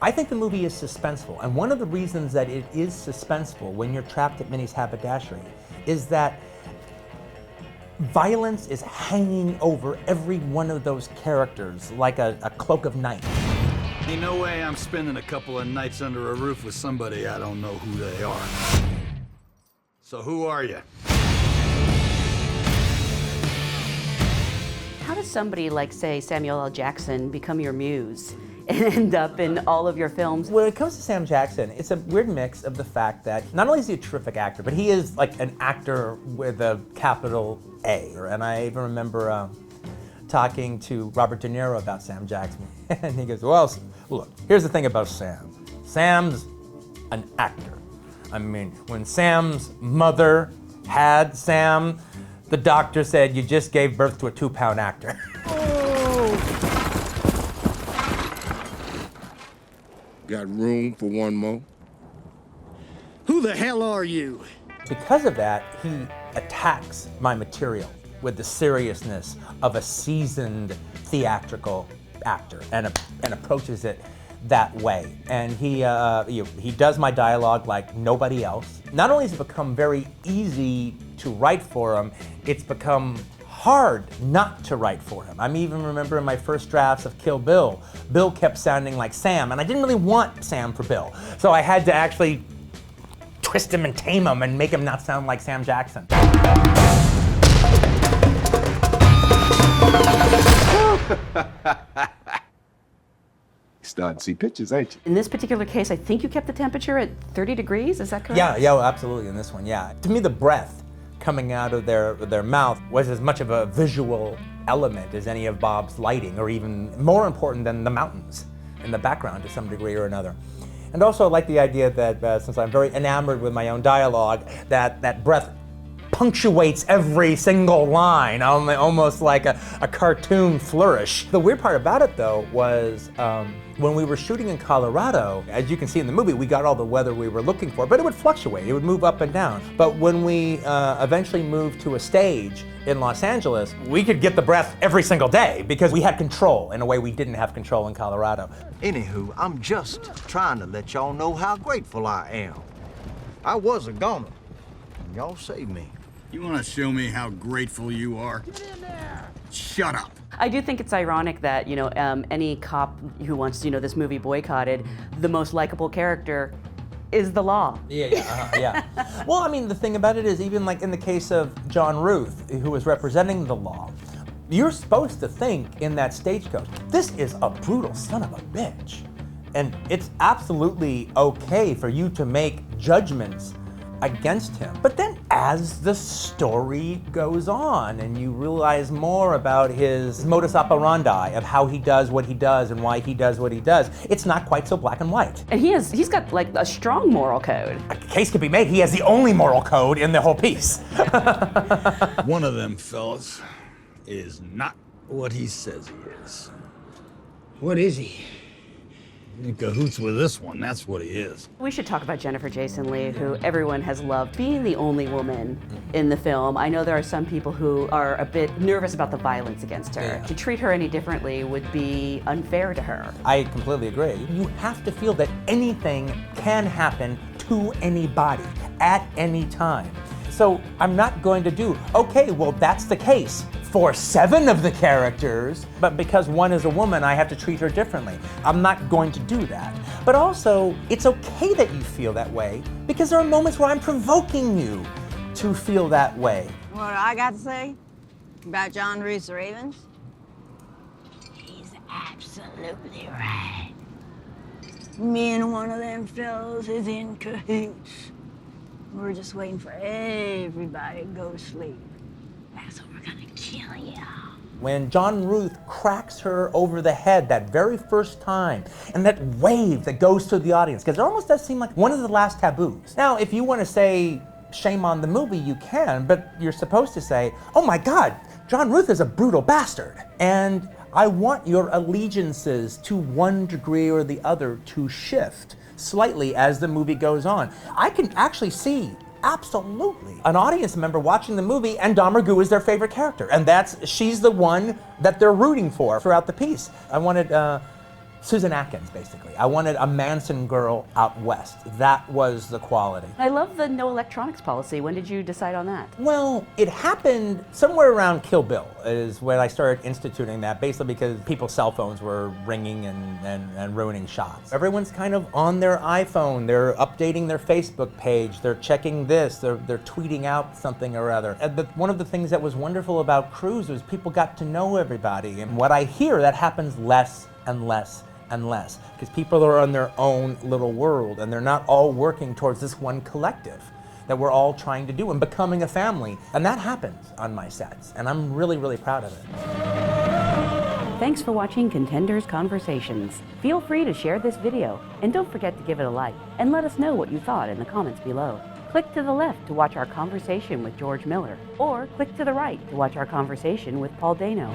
I think the movie is suspenseful, and one of the reasons that it is suspenseful when you're trapped at Minnie's haberdashery is that violence is hanging over every one of those characters like a cloak of night. Ain't no way I'm spending a couple of nights under a roof with somebody I don't know who they are. So who are you? How does somebody like, say, Samuel L. Jackson become your muse and end up in all of your films? When it comes to Sam Jackson, it's a weird mix of the fact that not only is he a terrific actor, but he is like an actor with a capital A. And I even remember talking to Robert De Niro about Sam Jackson. And he goes, well, look, here's the thing about Sam. Sam's an actor. I mean, when Sam's mother had Sam, the doctor said, you just gave birth to a 2-pound actor. Got room for one more? Who the hell are you? Because of that, he attacks my material with the seriousness of a seasoned theatrical actor and approaches it that way. And he does my dialogue like nobody else. Not only has it become very easy to write for him, it's become hard not to write for him. I even remember in my first drafts of Kill Bill, Bill kept sounding like Sam, and I didn't really want Sam for Bill. So I had to actually twist him and tame him and make him not sound like Sam Jackson. Starting to see pictures, ain't you? In this particular case, I think you kept the temperature at 30 degrees, is that correct? Yeah, absolutely, in this one, yeah. To me, the breath coming out of their mouth was as much of a visual element as any of Bob's lighting, or even more important than the mountains in the background to some degree or another. And also I like the idea that since I'm very enamored with my own dialogue, that breath punctuates every single line, almost like a cartoon flourish. The weird part about it though was when we were shooting in Colorado, as you can see in the movie, we got all the weather we were looking for, but it would fluctuate, it would move up and down. But when we eventually moved to a stage in Los Angeles, we could get the breath every single day because we had control in a way we didn't have control in Colorado. Anywho, I'm just trying to let y'all know how grateful I am. I was a goner, and y'all saved me. You want to show me how grateful you are? Get in there! Shut up! I do think it's ironic that, any cop who wants, this movie boycotted, the most likable character is the law. Yeah. Well, I mean, the thing about it is, even like in the case of John Ruth, who was representing the law, you're supposed to think in that stagecoach, this is a brutal son of a bitch. And it's absolutely okay for you to make judgments against him. But then as the story goes on and you realize more about his modus operandi of how he does what he does and why he does what he does, it's not quite so black and white. And he's got like a strong moral code. A case could be made, he has the only moral code in the whole piece. One of them fellas is not what he says he is. What is he? In cahoots with this one, that's what he is. We should talk about Jennifer Jason Leigh, who everyone has loved, being the only woman in the film. I know there are some people who are a bit nervous about the violence against her. Yeah. To treat her any differently would be unfair to her. I completely agree. You have to feel that anything can happen to anybody at any time. So I'm not going to do, okay, well that's the case for 7 of the characters, but because one is a woman, I have to treat her differently. I'm not going to do that. But also, it's okay that you feel that way because there are moments where I'm provoking you to feel that way. What I got to say about John Reese Ravens? He's absolutely right. Me and one of them fellows is in cahoots. We're just waiting for everybody to go to sleep. That's what we're gonna kill you. When John Ruth cracks her over the head that very first time, and that wave that goes to the audience, because it almost does seem like one of the last taboos. Now, if you want to say shame on the movie, you can, but you're supposed to say, oh my God, John Ruth is a brutal bastard. And I want your allegiances to one degree or the other to shift slightly as the movie goes on. I can actually see absolutely an audience member watching the movie and Dom Magoo is their favorite character, and she's the one that they're rooting for throughout the piece. I wanted Susan Atkins, basically. I wanted a Manson girl out west. That was the quality. I love the no electronics policy. When did you decide on that? Well, it happened somewhere around Kill Bill is when I started instituting that, basically because people's cell phones were ringing and ruining shots. Everyone's kind of on their iPhone, they're updating their Facebook page, they're checking this, they're tweeting out something or other. And one of the things that was wonderful about Cruise was people got to know everybody. And what I hear, that happens less and less and less, because people are in their own little world and they're not all working towards this one collective that we're all trying to do and becoming a family. And that happens on my sets, and I'm really, really proud of it. Thanks for watching Contenders Conversations. Feel free to share this video, and don't forget to give it a like, and let us know what you thought in the comments below. Click to the left to watch our conversation with George Miller, or click to the right to watch our conversation with Paul Dano.